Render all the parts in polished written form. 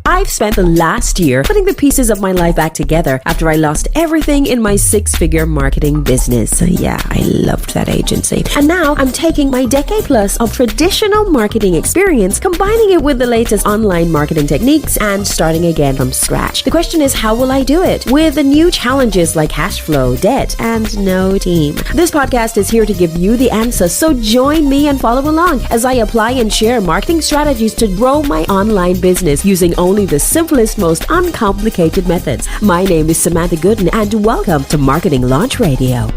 I've spent the last year putting the pieces of my life back together after I lost everything in my 6-figure marketing business. Yeah, I loved that agency. And now I'm taking my decade plus of traditional marketing experience, combining it with the latest online marketing techniques and starting again from scratch. The question is, how will I do it? With the new challenges like cash flow, debt, and no team. This podcast is here to give you the answer, so join me and follow along as I apply and share marketing strategies to grow my online business using only the simplest, most uncomplicated methods. My name is Samantha Gooden, and welcome to Marketing Launch Radio.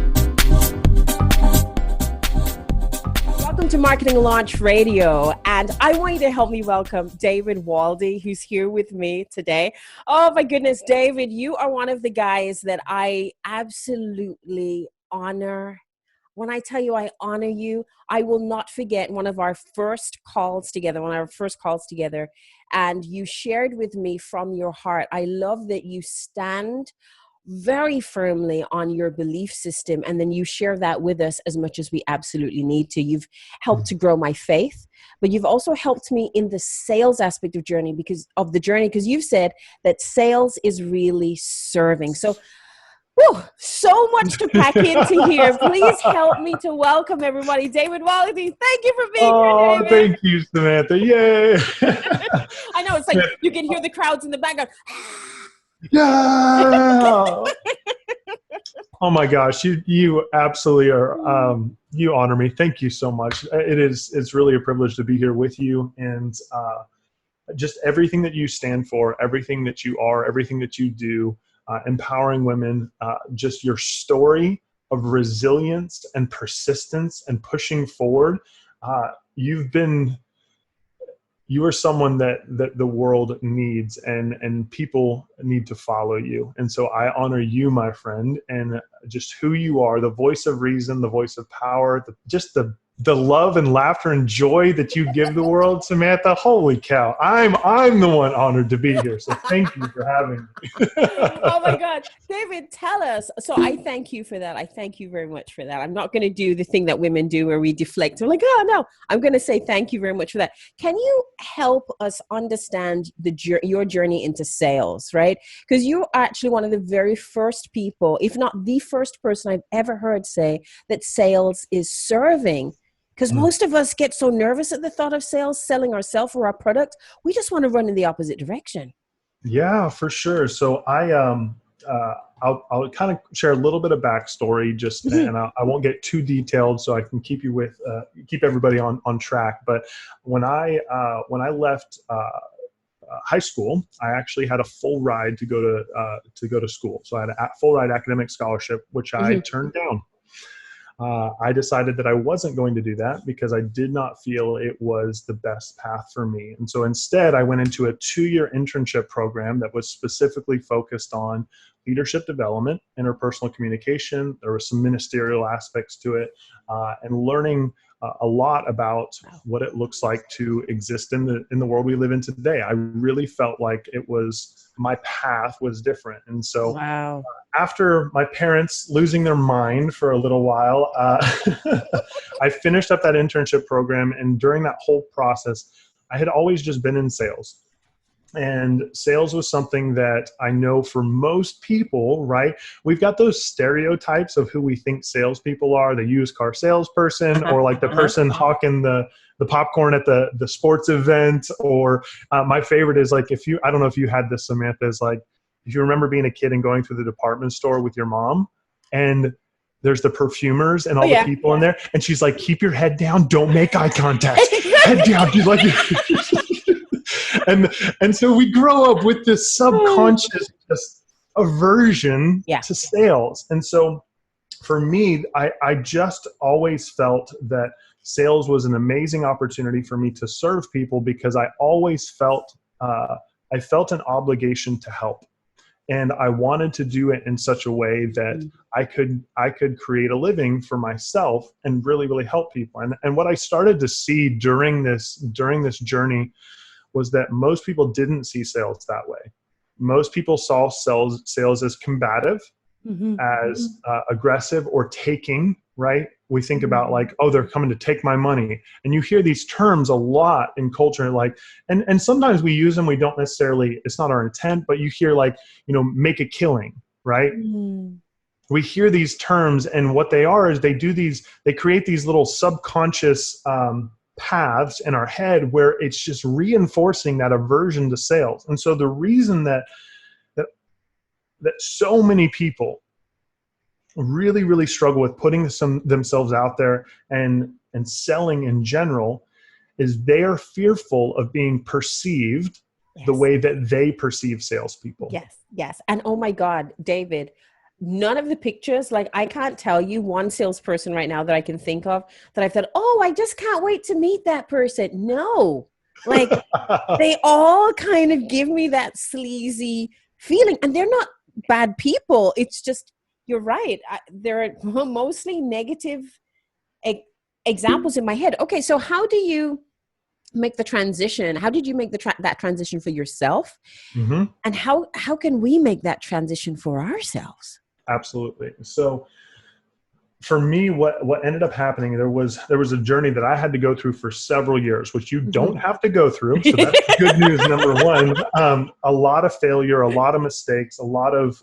Welcome to Marketing Launch Radio, and I want you to help me welcome David Waldy, who's here with me today. Oh my goodness, David, you are one of the guys that I absolutely honor. When I tell you I honor you, I will not forget one of our first calls together, and you shared with me from your heart. I love that you stand very firmly on your belief system, and then you share that with us as much as we absolutely need to. You've helped to grow my faith, but you've also helped me in the sales aspect of the journey, because you've said that sales is really serving. So so much to pack into here. Please help me to welcome everybody. David Waldy, thank you for being here, David. Thank you, Samantha. Yay. I know, it's like you can hear the crowds in the background. Yeah. Oh my gosh, you absolutely are. You honor me. Thank you so much. It's really a privilege to be here with you, and just everything that you stand for, everything that you are, everything that you do. Empowering women, just your story of resilience and persistence and pushing forward. You are someone that the world needs, and people need to follow you. And so I honor you, my friend, and just who you are, the voice of reason, the voice of power, the love and laughter and joy that you give the world, Samantha. Holy cow. I'm the one honored to be here. So thank you for having me. Oh my God. David, tell us. So I thank you for that. I thank you very much for that. I'm not going to do the thing that women do where we deflect. We're like, oh no, I'm going to say thank you very much for that. Can you help us understand your journey into sales, right? Because you're actually one of the very first people, if not the first person I've ever heard say that sales is serving. Because most of us get so nervous at the thought of sales, selling ourselves or our product. We just want to run in the opposite direction. Yeah, for sure. So I'll kind of share a little bit of backstory, and I won't get too detailed, so I can keep everybody on track. But when I left high school, I actually had a full ride to go to school. So I had a full ride academic scholarship, which I turned down. I decided that I wasn't going to do that because I did not feel it was the best path for me. And so instead, I went into a 2-year internship program that was specifically focused on leadership development, interpersonal communication. There were some ministerial aspects to it, and learning a lot about what it looks like to exist in the world we live in today. I really felt like my path was different. And so after my parents losing their mind for a little while, I finished up that internship program. And during that whole process, I had always just been in sales. And sales was something that I know for most people, right? We've got those stereotypes of who we think salespeople are, the used car salesperson, or like the person hawking the popcorn at the sports event. Or my favorite is like, I don't know if you had this, Samantha, is like, if you remember being a kid and going through the department store with your mom, and there's the perfumers and all the people in there, and she's like, keep your head down, don't make eye contact. Head down. She's like, and so we grow up with this subconscious aversion to sales. And so for me, I just always felt that sales was an amazing opportunity for me to serve people, because I always felt an obligation to help. And I wanted to do it in such a way that I could create a living for myself and really, really help people. And what I started to see during this journey was that most people didn't see sales that way. Most people saw sales as combative, as aggressive or taking, right? we think about like, oh, they're coming to take my money. And you hear these terms a lot in culture, like, and sometimes we use them, we don't necessarily, it's not our intent, but you hear like, make a killing, right? Mm. We hear these terms, and what they are is they create these little subconscious paths in our head where it's just reinforcing that aversion to sales. And so the reason that so many people really, really struggle with putting themselves out there and selling in general is they are fearful of being perceived the way that they perceive salespeople. Yes. And oh my God, David, none of the pictures, like I can't tell you one salesperson right now that I can think of that I thought, oh, I just can't wait to meet that person. No, like they all kind of give me that sleazy feeling, and they're not bad people. It's just, you're right. There are mostly negative examples in my head. Okay, so how do you make the transition? How did you make that transition for yourself? Mm-hmm. And how can we make that transition for ourselves? Absolutely. So for me, what ended up happening, there was a journey that I had to go through for several years, which you don't have to go through. So that's good news, number one. A lot of failure, a lot of mistakes, a lot of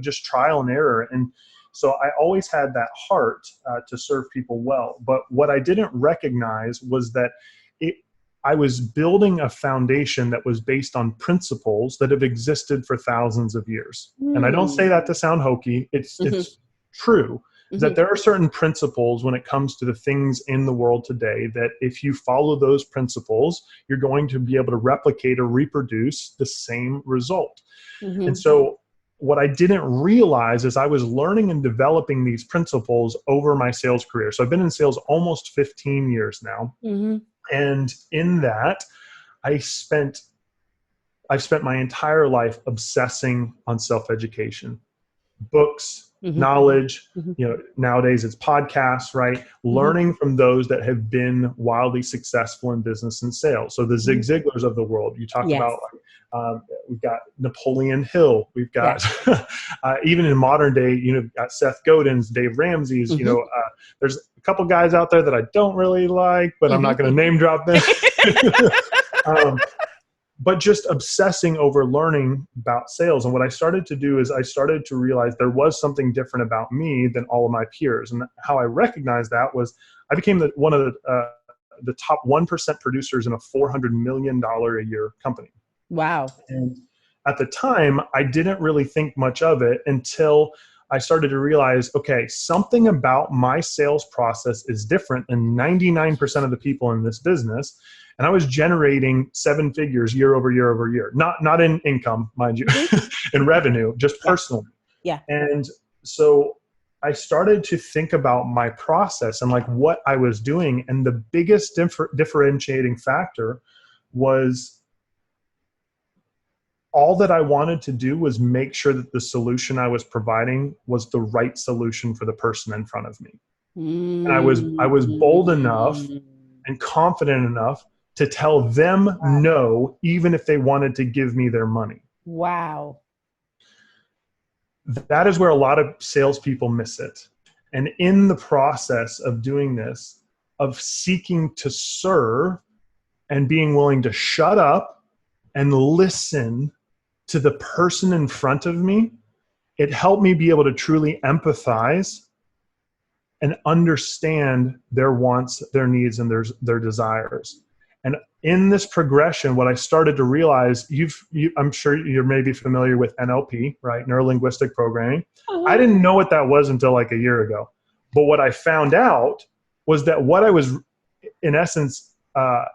just trial and error. And so I always had that heart to serve people well. But what I didn't recognize was that I was building a foundation that was based on principles that have existed for thousands of years. And I don't say that to sound hokey. It's true that there are certain principles when it comes to the things in the world today that if you follow those principles, you're going to be able to replicate or reproduce the same result. And so what I didn't realize is I was learning and developing these principles over my sales career. So I've been in sales almost 15 years now. And in that, I've spent my entire life obsessing on self-education, books, knowledge, nowadays it's podcasts, right? Learning from those that have been wildly successful in business and sales. So the Zig Ziglars of the world, you talk about, we've got Napoleon Hill, we've got, even in modern day, you've got Seth Godin's, Dave Ramsey's, there's a couple guys out there that I don't really like, but I'm not going to name drop them. But just obsessing over learning about sales. And what I started to do is I started to realize there was something different about me than all of my peers. And how I recognized that was I became one of the top 1% producers in a $400 million a year company. Wow. And at the time, I didn't really think much of it until I started to realize, okay, something about my sales process is different than 99% of the people in this business. And I was generating 7 figures year over year over year, not in income, mind you, in revenue, just personally. Yeah. And so I started to think about my process and like what I was doing. And the biggest differentiating factor was all that I wanted to do was make sure that the solution I was providing was the right solution for the person in front of me. And I was bold enough and confident enough to tell them no, even if they wanted to give me their money. Wow. That is where a lot of salespeople miss it. And in the process of doing this, of seeking to serve and being willing to shut up and listen to the person in front of me, it helped me be able to truly empathize and understand their wants, their needs, and their desires. And in this progression, what I started to realize, I'm sure you're maybe familiar with NLP, right? Neuro-linguistic programming. I didn't know what that was until like a year ago. But what I found out was that what I was, in essence,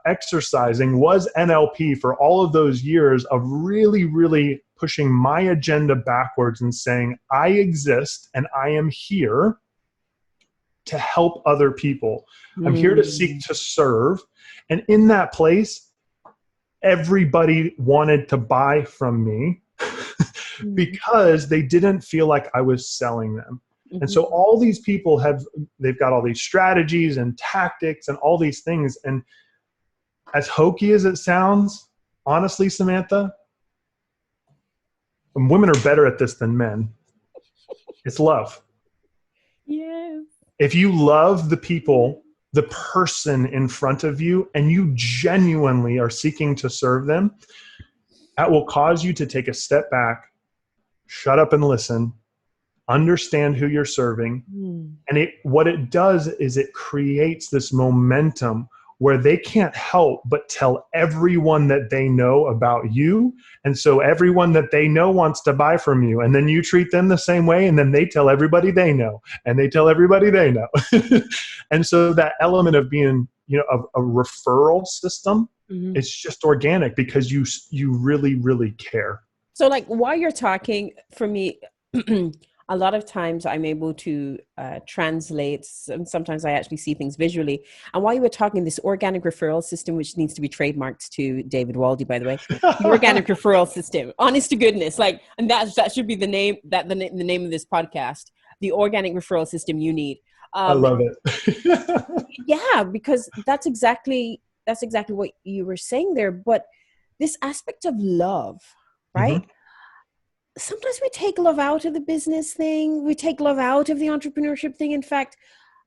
exercising was NLP for all of those years of really, really pushing my agenda backwards and saying, I exist and I am here to help other people. I'm here to seek to serve. And in that place, everybody wanted to buy from me because they didn't feel like I was selling them. And so all these people they've got all these strategies and tactics and all these things. And as hokey as it sounds, honestly, Samantha, women are better at this than men. It's love. Yes. If you love the people, the person in front of you, and you genuinely are seeking to serve them, that will cause you to take a step back, shut up and listen, understand who you're serving. And what it does is it creates this momentum where they can't help but tell everyone that they know about you. And so everyone that they know wants to buy from you. And then you treat them the same way. And then they tell everybody they know. And they tell everybody they know. And so that element of being, a referral system, it's just organic because you really, really care. So like while you're talking, for me, a lot of times I'm able to translate, and sometimes I actually see things visually. And while you were talking, this organic referral system, which needs to be trademarked to David Waldy, by the way, the organic referral system, honest to goodness, and that should be the name the name of this podcast, the organic referral system you need. I love it. Yeah, because that's exactly what you were saying there. But this aspect of love, right? Sometimes we take love out of the business thing. We take love out of the entrepreneurship thing. In fact,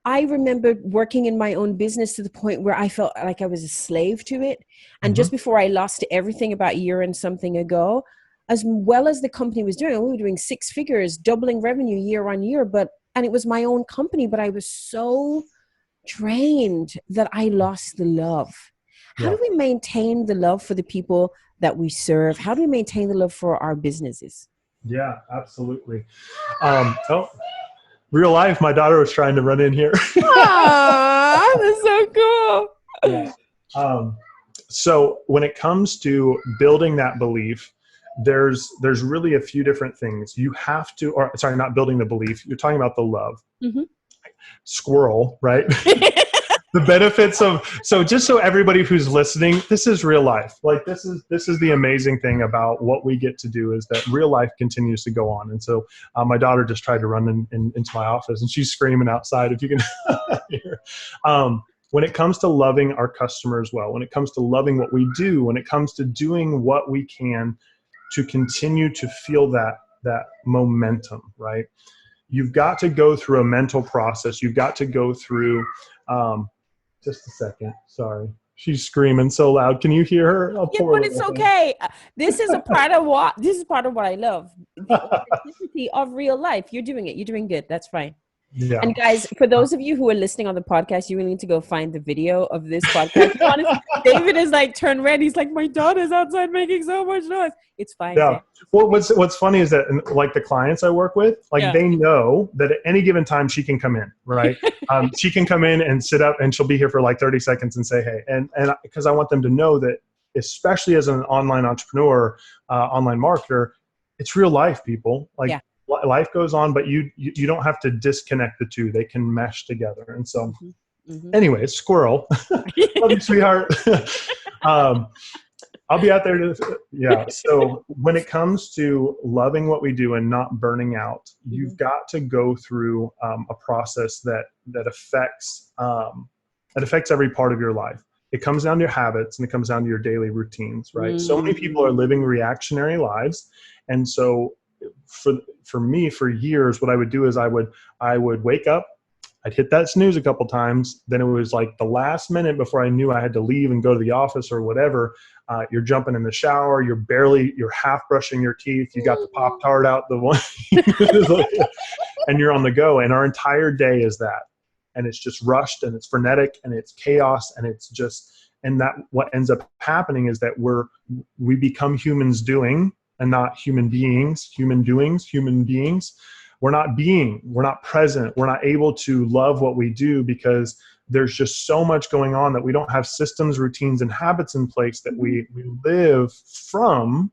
I remember working in my own business to the point where I felt like I was a slave to it. And just before I lost everything about a year and something ago, as well as the company was doing, we were doing 6 figures, doubling revenue year on year. And it was my own company, but I was so drained that I lost the love. How do we maintain the love for the people that we serve? How do we maintain the love for our businesses? Yeah, absolutely. Real life, my daughter was trying to run in here. Aww, that's so cool. Yeah. So when it comes to building that belief, there's really a few different things. You have to, or sorry, not building the belief. You're talking about the love. Squirrel, right? The benefits of, so just so everybody who's listening, this is real life. This is the amazing thing about what we get to do, is that real life continues to go on. And so my daughter just tried to run into my office, and she's screaming outside, if you can hear. When it comes to loving our customers well, when it comes to loving what we do, when it comes to doing what we can to continue to feel that momentum, right? You've got to go through a mental process. You've got to go through, just a second. Sorry. She's screaming so loud. Can you hear her? But it's okay. This is part of what I love. The authenticity of real life. You're doing it. You're doing good. That's fine. Yeah. And guys, for those of you who are listening on the podcast, you really need to go find the video of this podcast. David is turned red. He's like, my daughter's outside making so much noise. It's fine. Yeah. Well, what's funny is that the clients I work with, they know that at any given time she can come in, right? She can come in and sit up, and she'll be here for 30 seconds and say, hey, and because I want them to know that, especially as an online entrepreneur, online marketer, it's real life, people. Life goes on, but you don't have to disconnect the two. They can mesh together. And so anyway, squirrel. Love you, sweetheart. I'll be out there So when it comes to loving what we do and not burning out, you've got to go through a process that affects every part of your life. It comes down to your habits, and it comes down to your daily routines, right? So many people are living reactionary lives. And so for me, for years, what I would do is I would wake up, I'd hit that snooze a couple times. Then it was the last minute before I knew I had to leave and go to the office or whatever. You're jumping in the shower. You're half brushing your teeth. You got the Pop-Tart out, the one, and you're on the go. And our entire day is that. And it's just rushed, and it's frenetic, and it's chaos, and it's just, and that what ends up happening is that we become humans doing, and not human beings, human doings, human beings. We're not present. We're not able to love what we do because there's just so much going on that we don't have systems, routines, and habits in place that we live from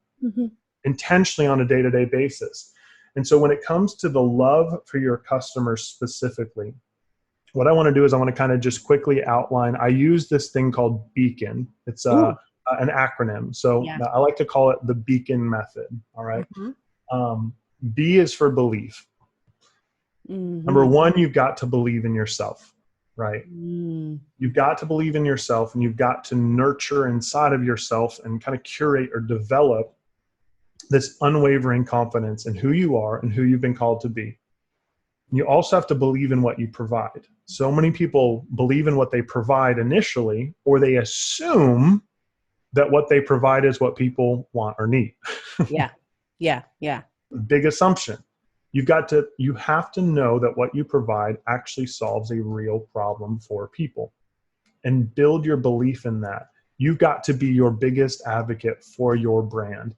intentionally on a day-to-day basis. And so when it comes to the love for your customers specifically, what I want to do is I want to kind of just quickly outline. I use this thing called Beacon. It's an acronym. So I like to call it the Beacon method. All right. B is for belief. Number one, you've got to believe in yourself, right? You've got to believe in yourself, and you've got to nurture inside of yourself and kind of curate or develop this unwavering confidence in who you are and who you've been called to be. You also have to believe in what you provide. So many people believe in what they provide initially, or they assume that what they provide is what people want or need. Yeah. Yeah. Yeah. Big assumption. You have to know that what you provide actually solves a real problem for people, and build your belief in that. You've got to be your biggest advocate for your brand,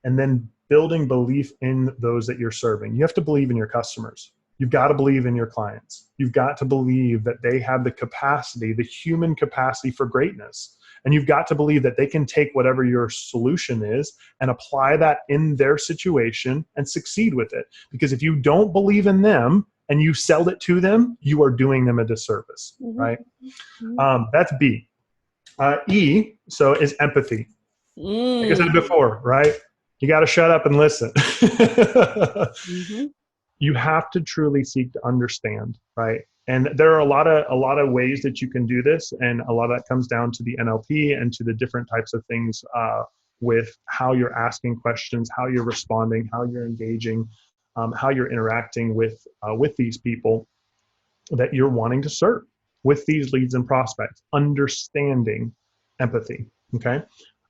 and then building belief in those that you're serving. You have to believe in your customers. You've got to believe in your clients. You've got to believe that they have the capacity, the human capacity for greatness. And you've got to believe that they can take whatever your solution is and apply that in their situation and succeed with it. Because if you don't believe in them and you sell it to them, you are doing them a disservice, right? That's B. E, so is empathy. Like I said before, right? You got to shut up and listen. You have to truly seek to understand, right? And there are a lot of ways that you can do this, and a lot of that comes down to the NLP and to the different types of things with how you're asking questions, how you're responding, how you're engaging, how you're interacting with these people that you're wanting to serve, with these leads and prospects. Understanding empathy. Okay.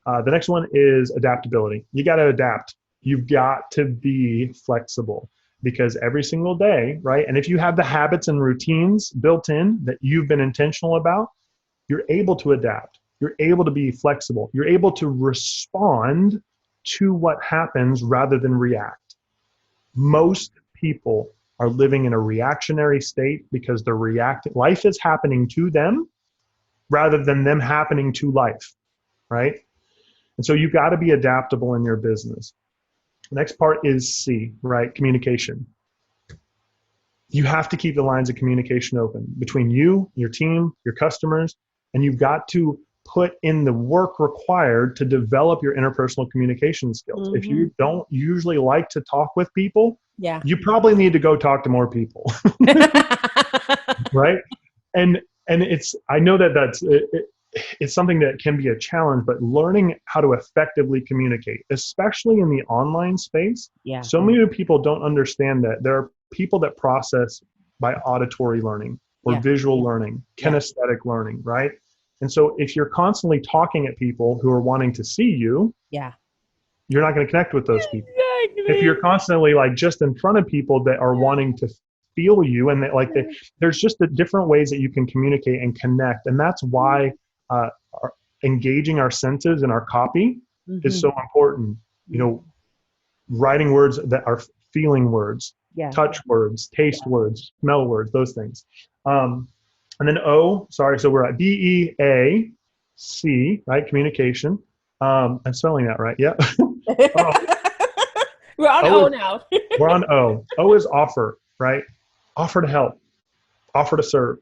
The next one is adaptability. You got to adapt. You've got to be flexible, because every single day, right? And if you have the habits and routines built in that you've been intentional about, you're able to adapt. You're able to be flexible. You're able to respond to what happens rather than react. Most people are living in a reactionary state because they're reacting. Life is happening to them rather than them happening to life, right? And so you've got to be adaptable in your business. The next part is C, right? Communication. You have to keep the lines of communication open between you, your team, your customers, and you've got to put in the work required to develop your interpersonal communication skills. If you don't usually like to talk with people, you probably need to go talk to more people, right? And I know it's something that can be a challenge, but learning how to effectively communicate, especially in the online space. So many people don't understand that there are people that process by auditory learning or visual learning, kinesthetic learning, right? And so if you're constantly talking at people who are wanting to see you, you're not going to connect with those people. If you're constantly like just in front of people that are wanting to feel you, and that there's just the different ways that you can communicate and connect. And that's why engaging our senses and our copy is so important. You know, writing words that are feeling words, touch words, taste words, smell words, those things. And then O, sorry, so we're at BEAC, right? Communication. I'm spelling that right. Yeah. We're on O now. We're on O. O is offer, right? Offer to help, offer to serve,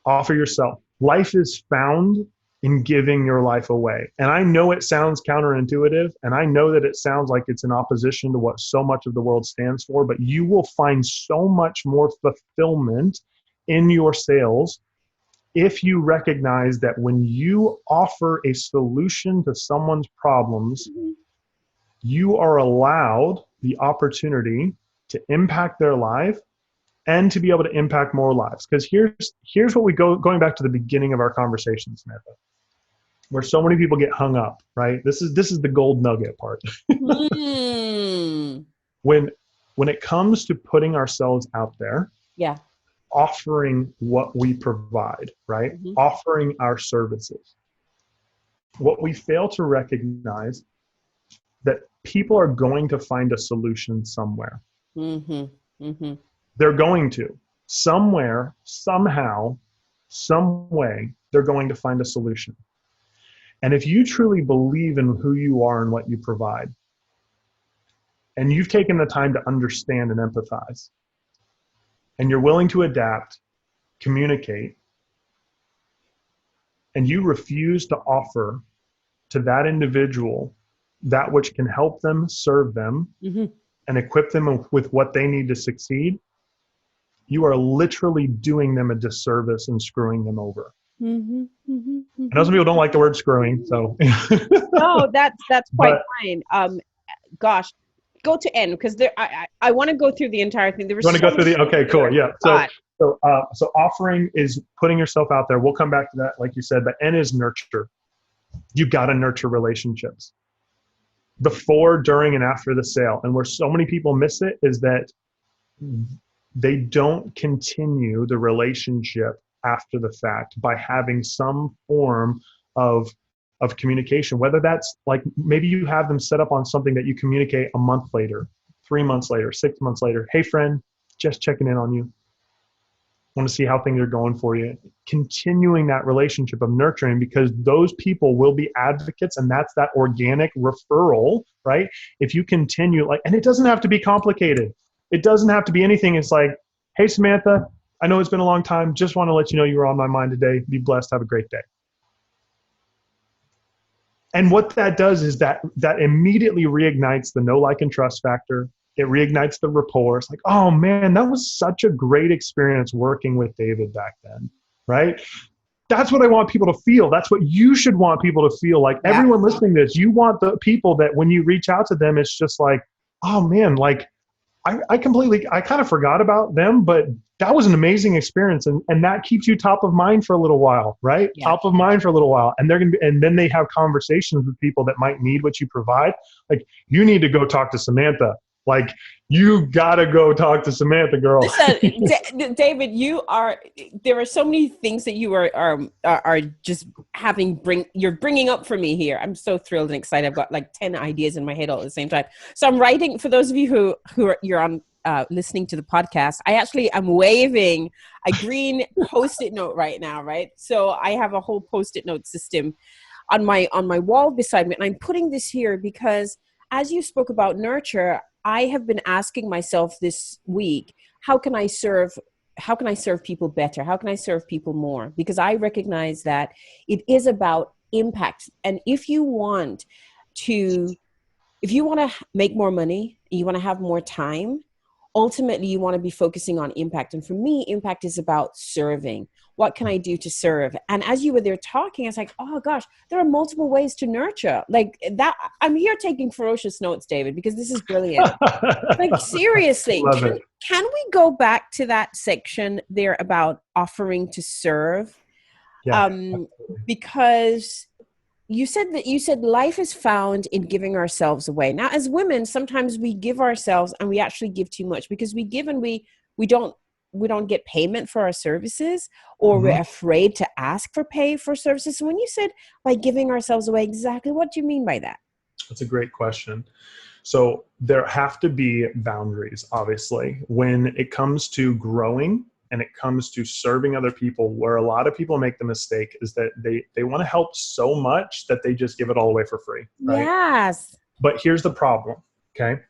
offer yourself. Life is found in giving your life away. And I know it sounds counterintuitive, and I know that it sounds like it's in opposition to what so much of the world stands for, but you will find so much more fulfillment in your sales if you recognize that when you offer a solution to someone's problems, you are allowed the opportunity to impact their life and to be able to impact more lives. Because here's what going back to the beginning of our conversation, Samantha, where so many people get hung up, right? This is the gold nugget part. When it comes to putting ourselves out there, offering what we provide, right? Offering our services. What we fail to recognize that people are going to find a solution somewhere. They're going to. Somewhere, somehow, some way, they're going to find a solution. And if you truly believe in who you are and what you provide, and you've taken the time to understand and empathize, and you're willing to adapt, communicate, and you refuse to offer to that individual that which can help them, serve them, and equip them with what they need to succeed, you are literally doing them a disservice and screwing them over. I know some people don't like the word screwing, so. No, that's quite fine. Gosh, go to end because I want to go through the entire thing. There was you want to go through the, okay, cool. Yeah. So offering is putting yourself out there. We'll come back to that, like you said, but N is nurture. You got to nurture relationships before, during, and after the sale. And where so many people miss it is that they don't continue the relationship after the fact by having some form of communication, whether that's like maybe you have them set up on something that you communicate a month later, 3 months later, 6 months later. Hey friend, just checking in on you. Want to see how things are going for you. Continuing that relationship of nurturing, because those people will be advocates, and that's that organic referral, right? If you continue and it doesn't have to be complicated. It doesn't have to be anything. It's like, hey Samantha, I know it's been a long time. Just want to let you know you were on my mind today. Be blessed. Have a great day. And what that does is that immediately reignites the know, like, and trust factor. It reignites the rapport. It's like, oh man, that was such a great experience working with David back then, right? That's what I want people to feel. That's what you should want people to feel. Like everyone listening to this, you want the people that when you reach out to them, it's just like, oh man, like I kind of forgot about them, but that was an amazing experience. And that keeps you top of mind for a little while, right? Yeah. Top of mind for a little while. And and then they have conversations with people that might need what you provide. Like, you need to go talk to Samantha. Like, you gotta go talk to Samantha, girl. Listen, David, there are so many things that you are just you're bringing up for me here. I'm so thrilled and excited. I've got like 10 ideas in my head all at the same time. So I'm writing, for those of you you're on listening to the podcast, I actually am waving a green Post-it note right now, right? So I have a whole Post-it note system on my wall beside me. And I'm putting this here because as you spoke about nurture, I have been asking myself this week, how can I serve people better? How can I serve people more? Because I recognize that it is about impact. And if you want to make more money, you want to have more time, ultimately you want to be focusing on impact. And for me, impact is about serving. What can I do to serve? And as you were there talking, I was like, oh gosh, there are multiple ways to nurture. Like that, I'm here taking ferocious notes, David, because this is brilliant. Like seriously, can we go back to that section there about offering to serve? Yeah, because you said life is found in giving ourselves away. Now, as women, sometimes we give ourselves and we actually give too much because we give and we don't get payment for our services, or we're afraid to ask for pay for services. So when you said by giving ourselves away, exactly what do you mean by that? That's a great question. So there have to be boundaries, obviously, when it comes to growing and it comes to serving other people. Where a lot of people make the mistake is that they want to help so much that they just give it all away for free. Right? Yes. But here's the problem, okay?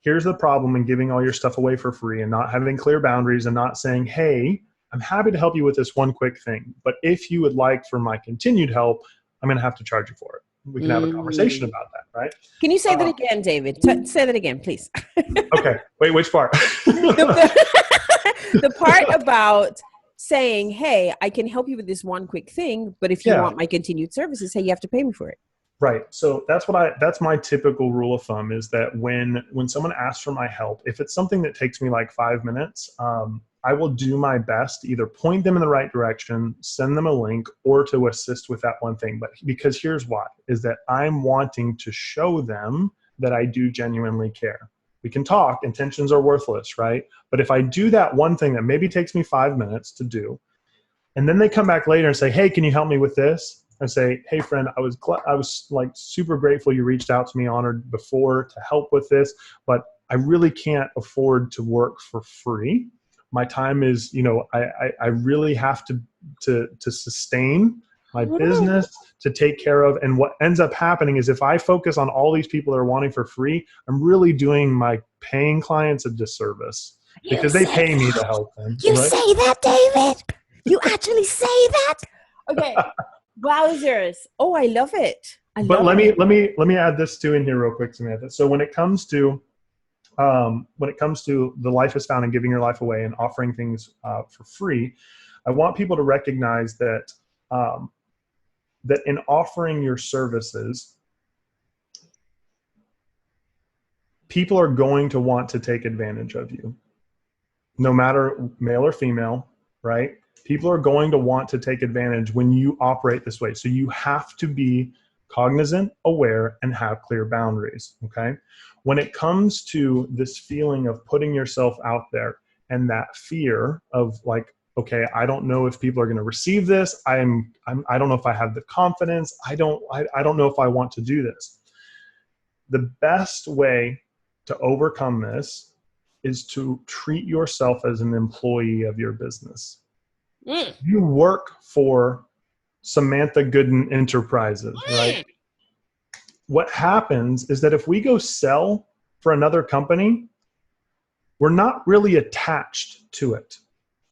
Here's the problem in giving all your stuff away for free and not having clear boundaries and not saying, hey, I'm happy to help you with this one quick thing, but if you would like for my continued help, I'm going to have to charge you for it. We can have a conversation about that, right? Can you say that again, David? Say that again, please. Okay. Wait, which part? The part about saying, hey, I can help you with this one quick thing, but if you want my continued services, hey, you have to pay me for it. Right. So that's my typical rule of thumb is that when someone asks for my help, if it's something that takes me like 5 minutes, I will do my best to either point them in the right direction, send them a link, or to assist with that one thing. But because here's why, is that I'm wanting to show them that I do genuinely care. We can talk, intentions are worthless, right? But if I do that one thing that maybe takes me 5 minutes to do, and then they come back later and say, hey, can you help me with this? I say, hey friend, I was like super grateful you reached out to me, honored before to help with this, but I really can't afford to work for free. My time is, I really have to sustain my business, to take care of. And what ends up happening is if I focus on all these people that are wanting for free, I'm really doing my paying clients a disservice because they pay me to help them. You say that, David? You actually say that? Okay. Wowzers. Oh, I love it. Let me add this too in here real quick, Samantha. So when it comes to the life is found in giving your life away and offering things for free, I want people to recognize that that in offering your services, people are going to want to take advantage of you, no matter male or female, right? People are going to want to take advantage when you operate this way. So you have to be cognizant, aware, and have clear boundaries, okay? When it comes to this feeling of putting yourself out there and that fear of like, okay, I don't know if people are going to receive this. I don't know if I have the confidence. I don't know if I want to do this. The best way to overcome this is to treat yourself as an employee of your business. You work for Samantha Gooden Enterprises, right? What happens is that if we go sell for another company, we're not really attached to it.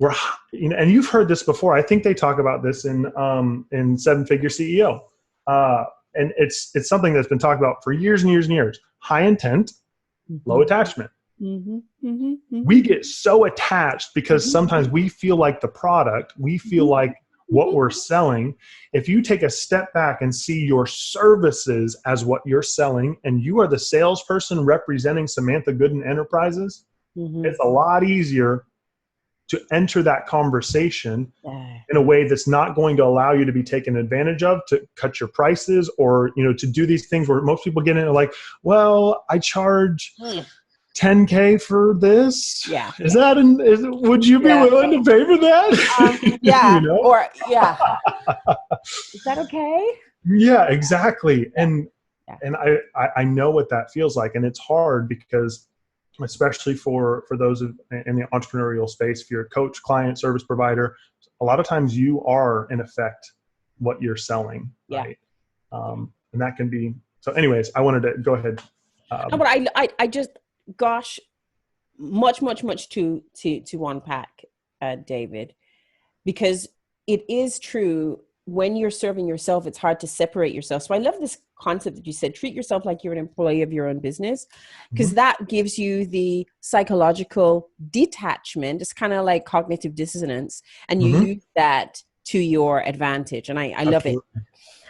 And you've heard this before. I think they talk about this in Seven Figure CEO. And it's something that's been talked about for years and years and years. High intent, low attachment. We get so attached because sometimes we feel like the product, we feel like what we're selling. If you take a step back and see your services as what you're selling, and you are the salesperson representing Samantha Gooden Enterprises, it's a lot easier to enter that conversation in a way that's not going to allow you to be taken advantage of, to cut your prices, or, you know, to do these things where most people get into like, well, I charge $10K for this. Yeah. Would you be willing to pay for that? Yeah. You know? Or yeah. Is that okay? Yeah, exactly. And I know what that feels like, and it's hard because, especially for those in the entrepreneurial space, if you're a coach, client, service provider, a lot of times you are in effect what you're selling, right? And that can be, so anyways, I wanted to go ahead. No, but I just, gosh, much to unpack, David, because it is true. When you're serving yourself, it's hard to separate yourself. So I love this concept that you said, treat yourself like you're an employee of your own business, because that gives you the psychological detachment. It's kind of like cognitive dissonance, and you use that to your advantage. And I love it.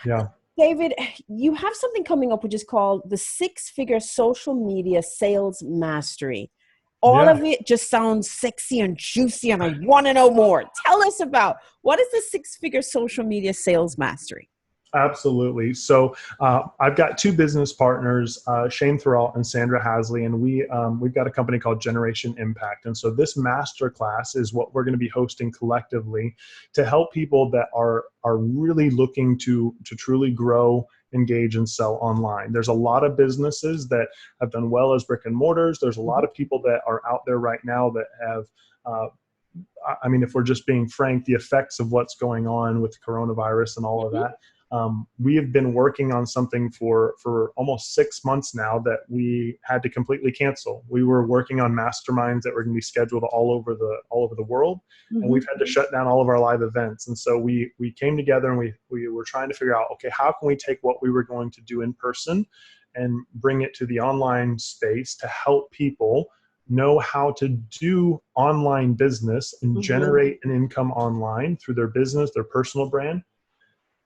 Yeah. David, you have something coming up which is called the 6-Figure Social Media Sales Mastery. All of it just sounds sexy and juicy, and I want to know more. Tell us about, what is the 6-Figure Social Media Sales Mastery? Absolutely. So I've got two business partners, Shane Thurl and Sandra Hasley, and we've got a company called Generation Impact. And so this masterclass is what we're going to be hosting collectively to help people that are really looking to truly grow, engage, and sell online. There's a lot of businesses that have done well as brick and mortars. There's a lot of people that are out there right now that have, I mean, if we're just being frank, the effects of what's going on with coronavirus and all of that. We have been working on something for almost 6 months now that we had to completely cancel. We were working on masterminds that were going to be scheduled all over the world, and we've had to shut down all of our live events. And so we came together and we were trying to figure out, okay, how can we take what we were going to do in person and bring it to the online space to help people know how to do online business and generate an income online through their business, their personal brand,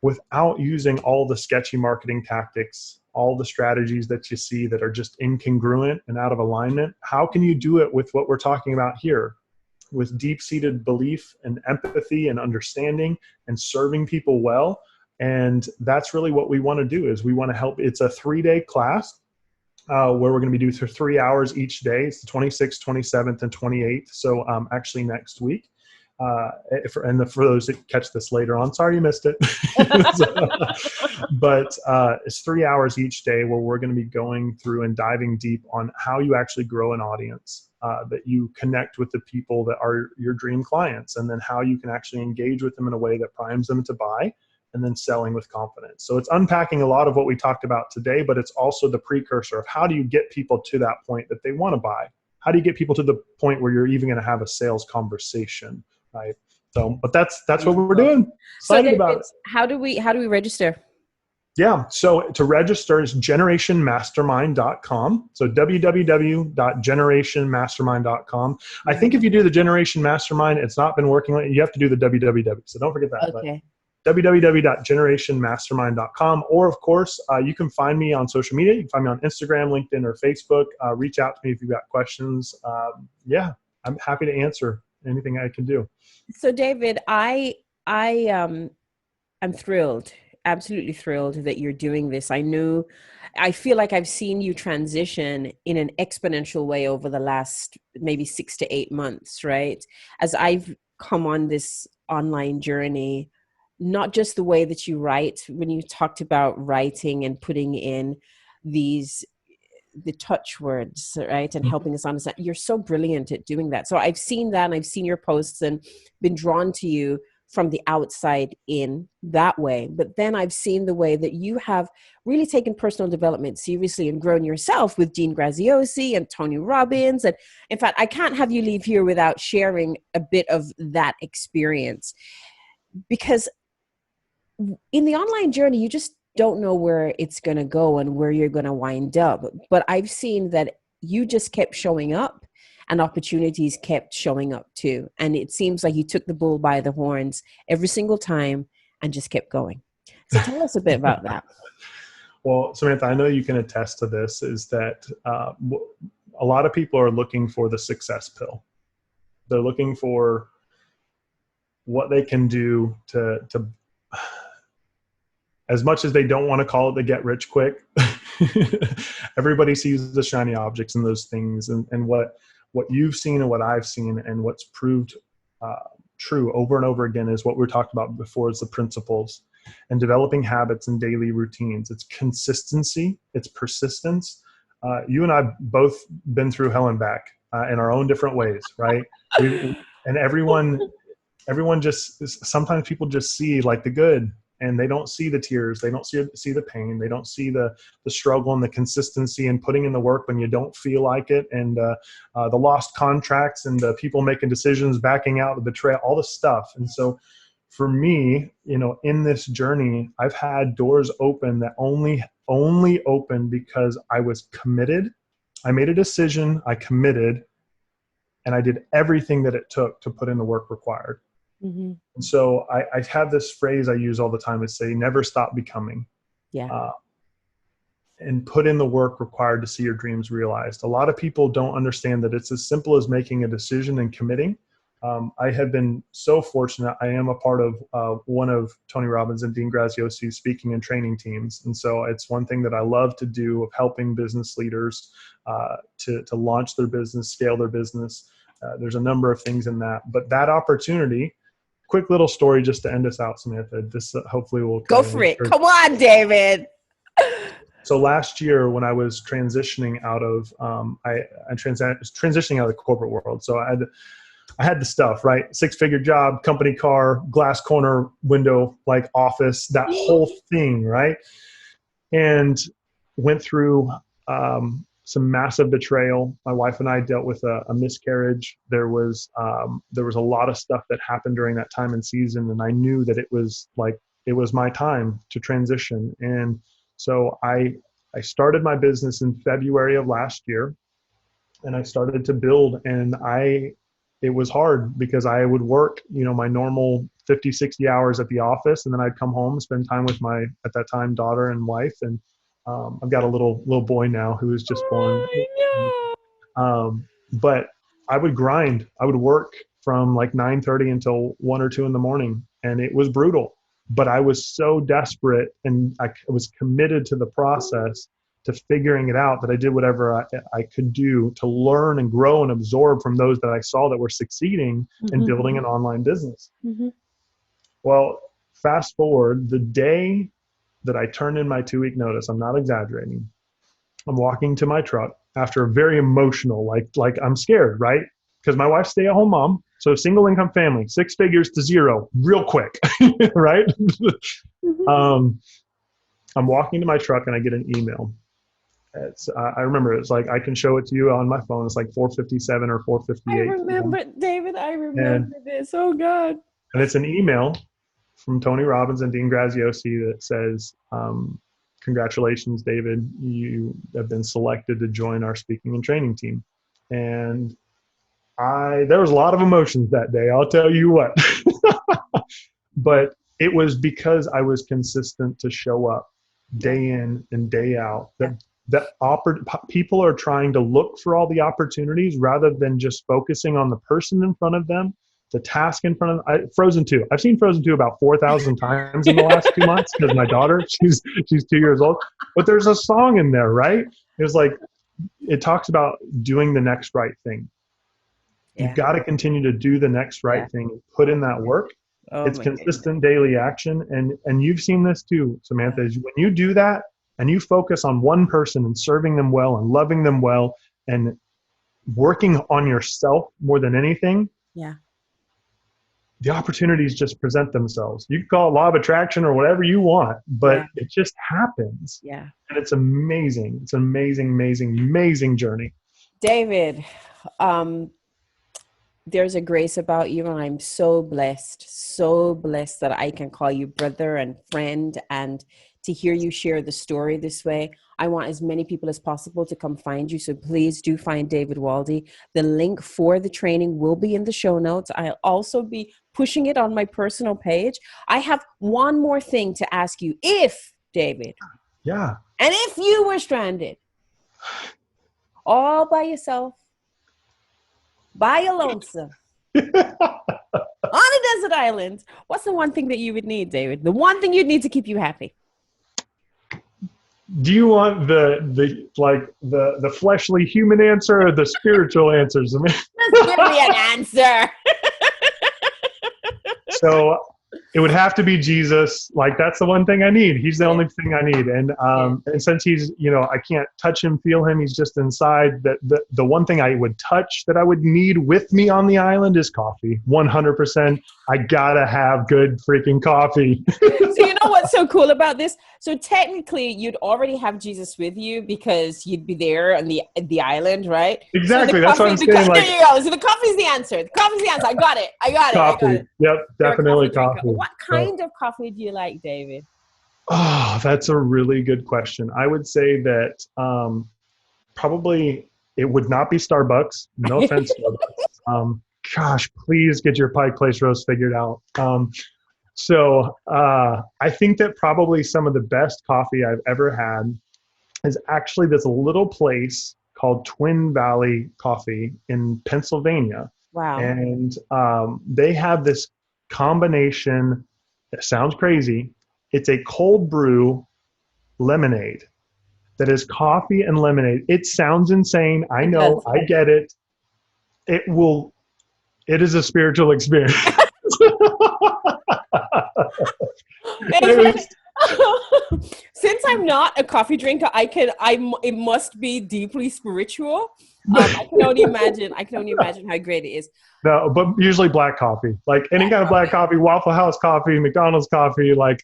without using all the sketchy marketing tactics, all the strategies that you see that are just incongruent and out of alignment. How can you do it with what we're talking about here, with deep-seated belief and empathy and understanding and serving people well? And that's really what we want to do, is we want to help. It's a 3-day class where we're going to be doing for 3 hours each day. It's the 26th, 27th, and 28th. So actually next week. For those that catch this later on, sorry you missed it. But it's 3 hours each day where we're going to be going through and diving deep on how you actually grow an audience, that you connect with the people that are your dream clients, and then how you can actually engage with them in a way that primes them to buy, and then selling with confidence. So it's unpacking a lot of what we talked about today, but it's also the precursor of how do you get people to that point that they want to buy? How do you get people to the point where you're even going to have a sales conversation? Right. So, but that's what we're doing. Excited about it. How do we register? Yeah. So to register is generationmastermind.com. So www.generationmastermind.com. I think if you do the Generation Mastermind, it's not been working. You have to do the www. So don't forget that. Okay. www.generationmastermind.com. Or of course, you can find me on social media. You can find me on Instagram, LinkedIn, or Facebook. Reach out to me if you've got questions. I'm happy to answer anything I can do. So David, I'm thrilled, absolutely thrilled that you're doing this. I feel like I've seen you transition in an exponential way over the last maybe 6 to 8 months, right? As I've come on this online journey, not just the way that you write, when you talked about writing and putting in the touch words, right? And helping us understand. You're so brilliant at doing that. So I've seen that, and I've seen your posts and been drawn to you from the outside in that way. But then I've seen the way that you have really taken personal development seriously and grown yourself with Dean Graziosi and Tony Robbins. And in fact, I can't have you leave here without sharing a bit of that experience, because in the online journey, you just don't know where it's going to go and where you're going to wind up. But I've seen that you just kept showing up and opportunities kept showing up too. And it seems like you took the bull by the horns every single time and just kept going. So tell us a bit about that. Well, Samantha, I know you can attest to this, is that a lot of people are looking for the success pill. They're looking for what they can do to as much as they don't want to call it the get rich quick, everybody sees the shiny objects and those things. And what you've seen and what I've seen and what's proved true over and over again is what we talked about before, is the principles and developing habits and daily routines. It's consistency, it's persistence. You and I both been through hell and back in our own different ways, right? And everyone just, sometimes people just see like the good, and they don't see the tears. They don't see the pain. They don't see the struggle and the consistency and putting in the work when you don't feel like it, and the lost contracts and the people making decisions, backing out, the betrayal, all the stuff. And so for me, in this journey, I've had doors open that only opened because I was committed. I made a decision, I committed, and I did everything that it took to put in the work required. Mm-hmm. And so I have this phrase I use all the time, is say, never stop becoming. Yeah. And put in the work required to see your dreams realized. A lot of people don't understand that it's as simple as making a decision and committing. I have been so fortunate. I am a part of one of Tony Robbins and Dean Graziosi's speaking and training teams. And so it's one thing that I love to do, of helping business leaders to launch their business, scale their business. There's a number of things in that. But that opportunity, quick little story just to end us out, Samantha. This hopefully will go for it. Come on, David. So last year, when I was transitioning out of, transitioning out of the corporate world. So I had the stuff, right? 6-figure job, company car, glass corner window, like office, that whole thing, right? And went through some massive betrayal. My wife and I dealt with a miscarriage. There was a lot of stuff that happened during that time and season, and I knew that it was my time to transition. And so I started my business in February of last year, and I started to build, and it was hard because I would work, my normal 50, 60 hours at the office, and then I'd come home, spend time with my, at that time, daughter and wife. And I've got a little boy now who was just born. But I would grind. I would work from like 9:30 until 1 or 2 in the morning, and it was brutal. But I was so desperate, and I was committed to the process, to figuring it out, that I did whatever I could do to learn and grow and absorb from those that I saw that were succeeding in building an online business. Mm-hmm. Well, fast forward, the day that I turned in my 2-week notice, I'm not exaggerating, I'm walking to my truck after a very emotional, like I'm scared, right? Because my wife's stay-at-home mom, so single income family, 6 figures to 0, real quick, right? I'm walking to my truck and I get an email. I remember it's like, I can show it to you on my phone. It's like 4:57 or 4:58. I remember, David. I remember this. Oh God! And it's an email from Tony Robbins and Dean Graziosi that says, "Congratulations, David. You have been selected to join our speaking and training team." And there was a lot of emotions that day. I'll tell you what. But it was because I was consistent to show up day in and day out. People are trying to look for all the opportunities rather than just focusing on the person in front of them, the task in front of them. Frozen 2. I've seen Frozen 2 about 4,000 times in the last 2 months because my daughter, she's 2 years old. But there's a song in there, right? It talks about doing the next right thing. Yeah. You've got to continue to do the next right thing, put in that work. It's consistent daily action. And you've seen this too, Samantha, is when you do that and you focus on one person and serving them well and loving them well and working on yourself more than anything, the opportunities just present themselves. You can call it law of attraction or whatever you want, but it just happens. Yeah. And it's amazing. It's an amazing, amazing, amazing journey. David, there's a grace about you, and I'm so blessed that I can call you brother and friend, and to hear you share the story this way. I want as many people as possible to come find you. So please do find David Waldy. The link for the training will be in the show notes. I'll also be pushing it on my personal page. I have one more thing to ask you. If, David. Yeah. And if you were stranded all by yourself, by your lonesome, on a desert island, what's the one thing that you would need, David? The one thing you'd need to keep you happy? Do you want the fleshly human answer or the spiritual answers? I mean, just give me an answer. So it would have to be Jesus. That's the one thing I need. He's the only thing I need. And since he's, I can't touch him, feel him. He's just inside. The one thing I would touch that I would need with me on the island is coffee. 100%. I gotta have good freaking coffee. So you know what's so cool about this? So technically you'd already have Jesus with you because you'd be there on the island, right? Exactly. So that's what I'm saying. There you go. So the coffee's the answer. The coffee's the answer. I got it. Coffee. Yep. Definitely coffee. What kind of coffee do you like, David? Oh, that's a really good question. I would say that probably it would not be Starbucks. No offense, Starbucks. Gosh, please get your Pike Place roast figured out. So I think that probably some of the best coffee I've ever had is actually this little place called Twin Valley Coffee in Pennsylvania. Wow. And they have this combination that sounds crazy. It's a cold brew lemonade that is coffee and lemonade. It sounds insane. I know. I get it. It is a spiritual experience. Since I'm not a coffee drinker, it must be deeply spiritual. I can only imagine how great it is. No, but usually black coffee, any kind of black coffee, Waffle House coffee, McDonald's coffee. I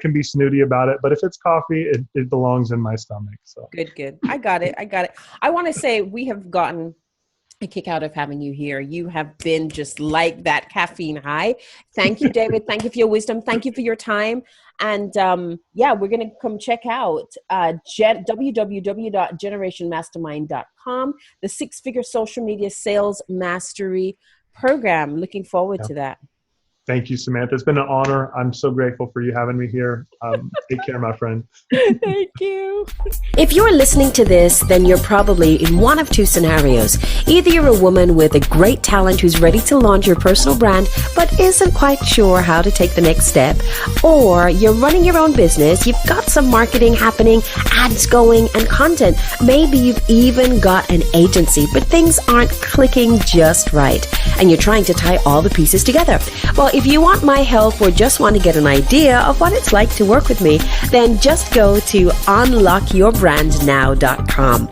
can be snooty about it, but if it's coffee, it belongs in my stomach. So good. I got it. I want to say we have gotten a kick out of having you here. You have been just like that caffeine high. Thank you, David. Thank you for your wisdom. Thank you for your time. And we're going to come check out www.generationmastermind.com, the 6-figure social media sales mastery program. Looking forward to that. Thank you, Samantha. It's been an honor. I'm so grateful for you having me here. Take care, my friend. Thank you. If you're listening to this, then you're probably in one of two scenarios. Either you're a woman with a great talent who's ready to launch your personal brand, but isn't quite sure how to take the next step. Or you're running your own business, you've got some marketing happening, ads going, and content. Maybe you've even got an agency, but things aren't clicking just right. And you're trying to tie all the pieces together. Well, if you want my help or just want to get an idea of what it's like to work with me, then just go to unlockyourbrandnow.com.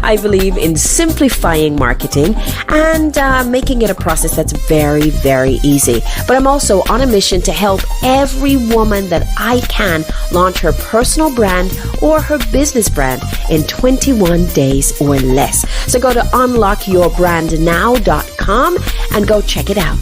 I believe in simplifying marketing and making it a process that's very, very easy. But I'm also on a mission to help every woman that I can launch her personal brand or her business brand in 21 days or less. So go to unlockyourbrandnow.com and go check it out.